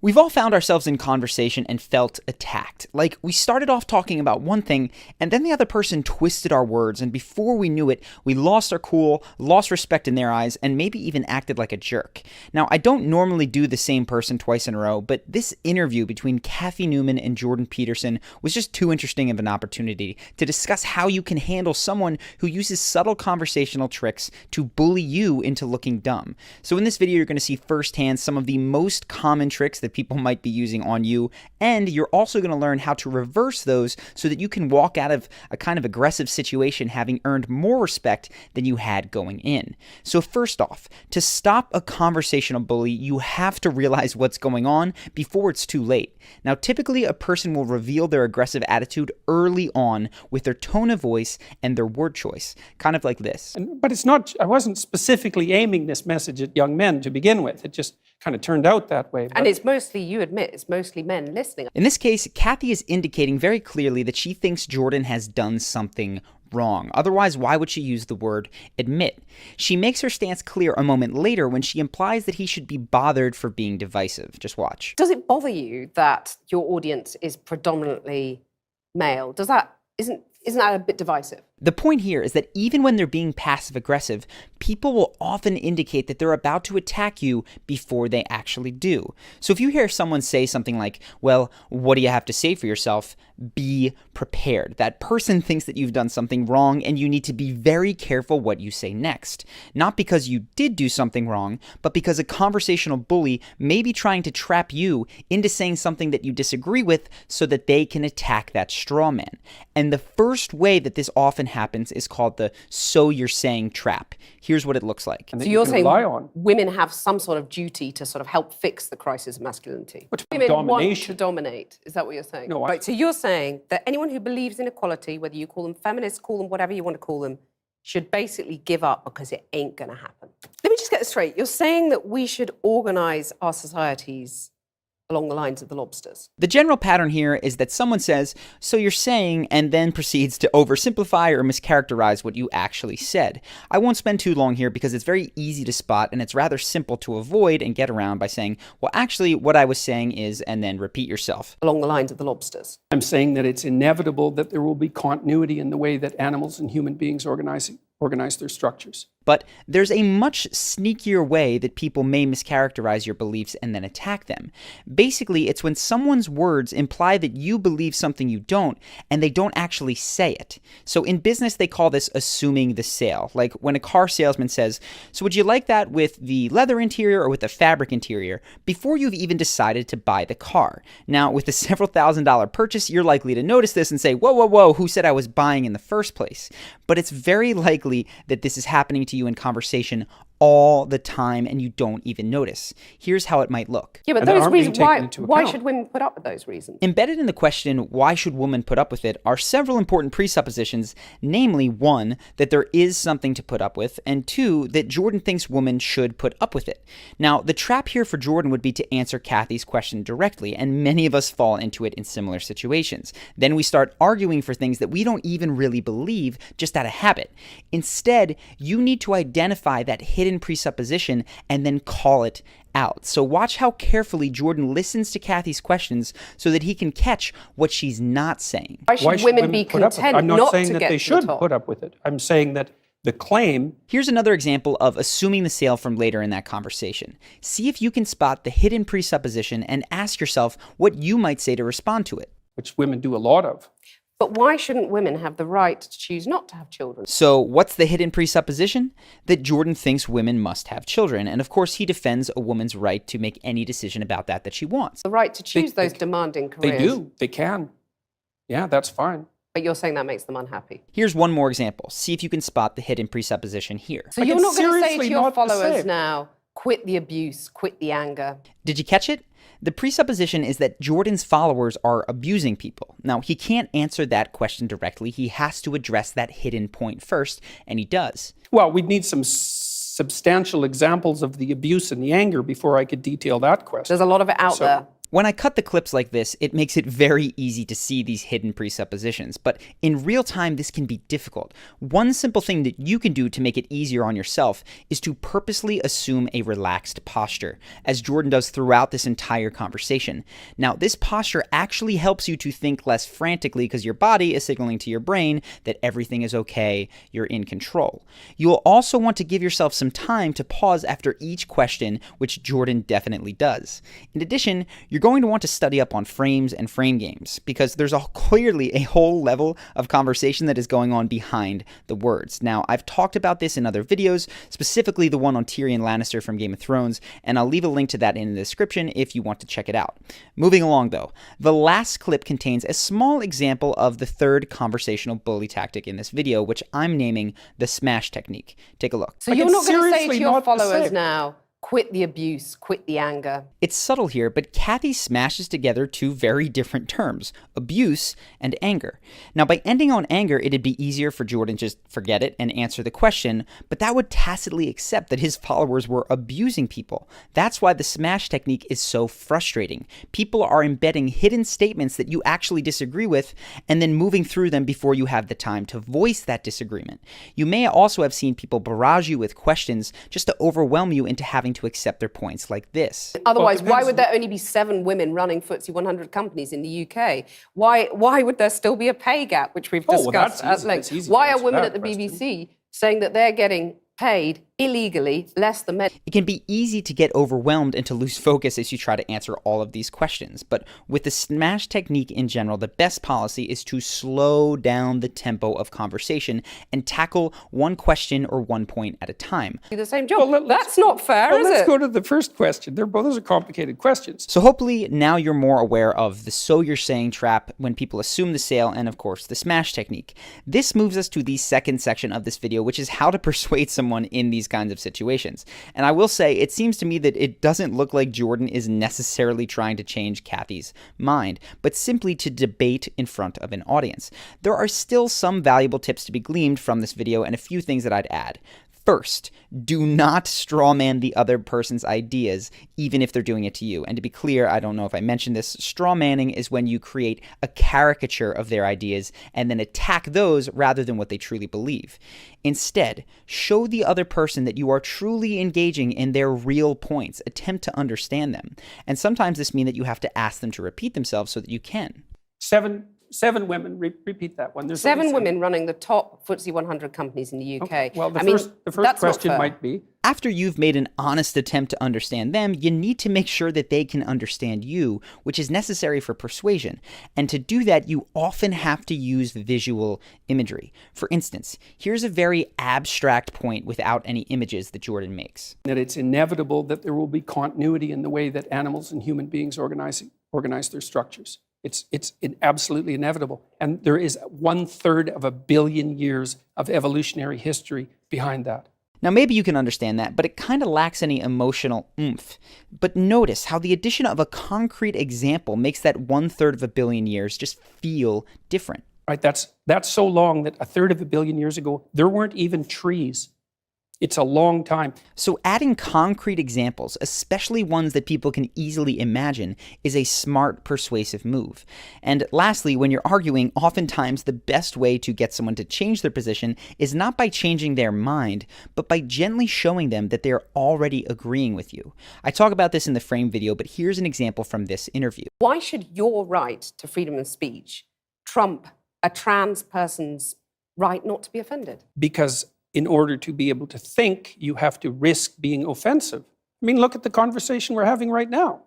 We've all found ourselves in conversation and felt attacked. Like, we started off talking about one thing, and then the other person twisted our words, and before we knew it, we lost our cool, lost respect in their eyes, and maybe even acted like a jerk. Now, I don't normally do the same person twice in a row, but this interview between Kathy Newman and Jordan Peterson was just too interesting of an opportunity to discuss how you can handle someone who uses subtle conversational tricks to bully you into looking dumb. So in this video, you're going to see firsthand some of the most common tricks that people might be using on you, and you're also going to learn how to reverse those so that you can walk out of a kind of aggressive situation having earned more respect than you had going in. So first off, to stop a conversational bully, you have to realize what's going on before it's too late. Now, typically a person will reveal their aggressive attitude early on with their tone of voice and their word choice, kind of like this. But it's not, I wasn't specifically aiming this message at young men to begin with. It just kind of turned out that way. And it's mostly, you admit, it's mostly men listening. In this case, Kathy is indicating very clearly that she thinks Jordan has done something wrong. Otherwise, why would she use the word admit? She makes her stance clear a moment later when she implies that he should be bothered for being divisive. Just watch. Does it bother you that your audience is predominantly male? Isn't that a bit divisive? The point here is that even when they're being passive-aggressive, people will often indicate that they're about to attack you before they actually do. So if you hear someone say something like, well, what do you have to say for yourself? Be prepared. That person thinks that you've done something wrong and you need to be very careful what you say next. Not because you did do something wrong, but because a conversational bully may be trying to trap you into saying something that you disagree with so that they can attack that straw man. And the first way that this often happens is called the "so you're saying" trap. Here's what it looks like. So you're saying women have some sort of duty to sort of help fix the crisis of masculinity. Women want to dominate. Is that what you're saying? No, right. So you're saying that anyone who believes in equality, whether you call them feminists, call them whatever you want to call them, should basically give up because it ain't going to happen. Let me just get this straight. You're saying that we should organize our societies along the lines of the lobsters. The general pattern here is that someone says, so you're saying, and then proceeds to oversimplify or mischaracterize what you actually said. I won't spend too long here because it's very easy to spot and it's rather simple to avoid and get around by saying, well, actually what I was saying is, and then repeat yourself. Along the lines of the lobsters. I'm saying that it's inevitable that there will be continuity in the way that animals and human beings organize their structures. But there's a much sneakier way that people may mischaracterize your beliefs and then attack them. Basically, it's when someone's words imply that you believe something you don't, and they don't actually say it. So in business, they call this assuming the sale. Like when a car salesman says, so would you like that with the leather interior or with the fabric interior? Before you've even decided to buy the car. Now, with a several $1,000s purchase, you're likely to notice this and say, whoa, whoa, whoa, who said I was buying in the first place? But it's very likely that this is happening to you in conversation all the time and you don't even notice. Here's how it might look. Yeah, but those reasons, why should women put up with those reasons? Embedded in the question, why should women put up with it, are several important presuppositions, namely, one, that there is something to put up with, and two, that Jordan thinks women should put up with it. Now, the trap here for Jordan would be to answer Kathy's question directly, and many of us fall into it in similar situations. Then we start arguing for things that we don't even really believe, just out of habit. Instead, you need to identify that hidden presupposition and then call it out. So watch how carefully Jordan listens to Kathy's questions so that he can catch what she's not saying. Why should women be content I'm not not saying to that get they to the should top? put up with it. I'm saying that the claim... Here's another example of assuming the sale from later in that conversation. See if you can spot the hidden presupposition and ask yourself what you might say to respond to it. Which women do a lot of. But why shouldn't women have the right to choose not to have children? So what's the hidden presupposition? That Jordan thinks women must have children. And of course, he defends a woman's right to make any decision about that she wants. The right to choose those demanding careers. They do. They can. Yeah, that's fine. But you're saying that makes them unhappy. Here's one more example. See if you can spot the hidden presupposition here. So you're not going to say to your followers now, quit the abuse, quit the anger. Did you catch it? The presupposition is that Jordan's followers are abusing people. Now, he can't answer that question directly. He has to address that hidden point first, and he does. Well, we'd need some substantial examples of the abuse and the anger before I could detail that question. There's a lot of it out there. When I cut the clips like this, it makes it very easy to see these hidden presuppositions, but in real time, this can be difficult. One simple thing that you can do to make it easier on yourself is to purposely assume a relaxed posture, as Jordan does throughout this entire conversation. Now, this posture actually helps you to think less frantically because your body is signaling to your brain that everything is okay, you're in control. You will also want to give yourself some time to pause after each question, which Jordan definitely does. In addition, you're going to want to study up on frames and frame games, because there's clearly a whole level of conversation that is going on behind the words. Now, I've talked about this in other videos, specifically the one on Tyrion Lannister from Game of Thrones, and I'll leave a link to that in the description if you want to check it out. Moving along though, the last clip contains a small example of the third conversational bully tactic in this video, which I'm naming the smash technique. Take a look. So you're not going to say to your followers now, quit the abuse, quit the anger. It's subtle here, but Kathy smashes together two very different terms, abuse and anger. Now, by ending on anger, it'd be easier for Jordan to just forget it and answer the question, but that would tacitly accept that his followers were abusing people. That's why the smash technique is so frustrating. People are embedding hidden statements that you actually disagree with and then moving through them before you have the time to voice that disagreement. You may also have seen people barrage you with questions just to overwhelm you into having to accept their points like this. Otherwise, why would there only be 7 women running FTSE 100 companies in the UK? Why would there still be a pay gap, which we've discussed at length? Why are women at the BBC saying that they're getting paid illegally less than men? It can be easy to get overwhelmed and to lose focus as you try to answer all of these questions. But with the smash technique in general, the best policy is to slow down the tempo of conversation and tackle one question or one point at a time. Do the same job. Well, that's not fair, is it? Let's go to the first question. Those are complicated questions. So hopefully now you're more aware of the so you're saying trap when people assume the sale and of course the smash technique. This moves us to the second section of this video, which is how to persuade someone in these kinds of situations. And I will say, it seems to me that it doesn't look like Jordan is necessarily trying to change Kathy's mind, but simply to debate in front of an audience. There are still some valuable tips to be gleaned from this video and a few things that I'd add. First, do not strawman the other person's ideas, even if they're doing it to you. And to be clear, I don't know if I mentioned this, strawmanning is when you create a caricature of their ideas and then attack those rather than what they truly believe. Instead, show the other person that you are truly engaging in their real points. Attempt to understand them. And sometimes this means that you have to ask them to repeat themselves so that you can. Seven women, repeat that one. There's 7 women running the top FTSE 100 companies in the UK. Okay. Well, the first question might be, after you've made an honest attempt to understand them, you need to make sure that they can understand you, which is necessary for persuasion. And to do that, you often have to use visual imagery. For instance, here's a very abstract point without any images that Jordan makes. That it's inevitable that there will be continuity in the way that animals and human beings organize their structures. It's absolutely inevitable. And there is 1/3 of a billion years of evolutionary history behind that. Now, maybe you can understand that, but it kind of lacks any emotional oomph. But notice how the addition of a concrete example makes that 1/3 of a billion years just feel different. Right, that's so long that 1/3 of a billion years ago, there weren't even trees. It's a long time. So adding concrete examples, especially ones that people can easily imagine, is a smart, persuasive move. And lastly, when you're arguing, oftentimes the best way to get someone to change their position is not by changing their mind, but by gently showing them that they're already agreeing with you. I talk about this in the frame video, but here's an example from this interview. Why should your right to freedom of speech trump a trans person's right not to be offended? Because in order to be able to think, you have to risk being offensive. I mean, look at the conversation we're having right now.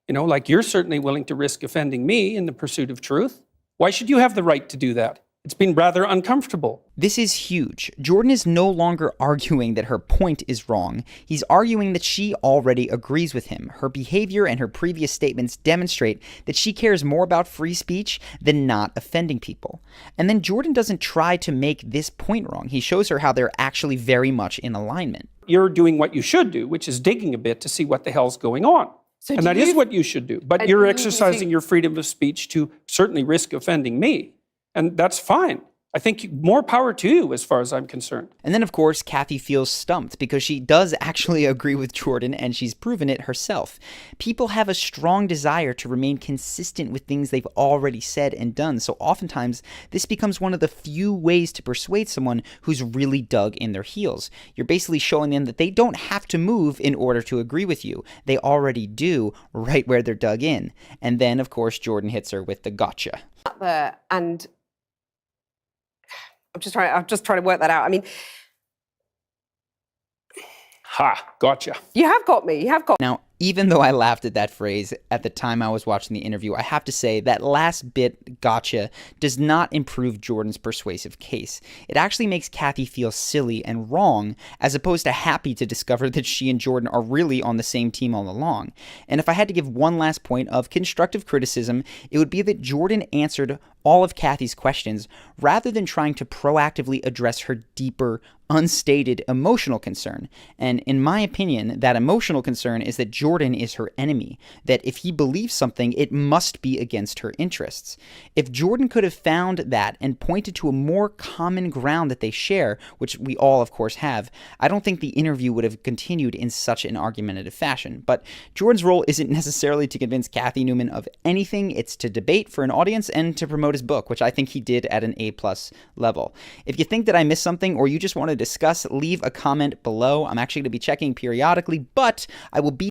You know, like you're certainly willing to risk offending me in the pursuit of truth. Why should you have the right to do that? It's been rather uncomfortable. This is huge. Jordan is no longer arguing that her point is wrong. He's arguing that she already agrees with him. Her behavior and her previous statements demonstrate that she cares more about free speech than not offending people. And then Jordan doesn't try to make this point wrong. He shows her how they're actually very much in alignment. You're doing what you should do, which is digging a bit to see what the hell's going on. So and that is what you should do. But you're exercising your freedom of speech to certainly risk offending me. And that's fine. I think more power to you as far as I'm concerned. And then, of course, Kathy feels stumped because she does actually agree with Jordan and she's proven it herself. People have a strong desire to remain consistent with things they've already said and done, so oftentimes this becomes one of the few ways to persuade someone who's really dug in their heels. You're basically showing them that they don't have to move in order to agree with you. They already do right where they're dug in. And then, of course, Jordan hits her with the gotcha. And I'm just trying to work that out. I mean, Ha, gotcha. you have got me. You have got me. Now, even though I laughed at that phrase at the time I was watching the interview, I have to say that last bit, gotcha, does not improve Jordan's persuasive case. It actually makes Kathy feel silly and wrong, as opposed to happy to discover that she and Jordan are really on the same team all along. And if I had to give one last point of constructive criticism, it would be that Jordan answered all of Kathy's questions rather than trying to proactively address her deeper, unstated emotional concern. And in my opinion, that emotional concern is that Jordan is her enemy, that if he believes something, it must be against her interests. If Jordan could have found that and pointed to a more common ground that they share, which we all of course have, I don't think the interview would have continued in such an argumentative fashion. But Jordan's role isn't necessarily to convince Kathy Newman of anything, it's to debate for an audience and to promote his book, which I think he did at an A+ level. If you think that I missed something or you just want to discuss, leave a comment below. I'm actually going to be checking periodically, but I will be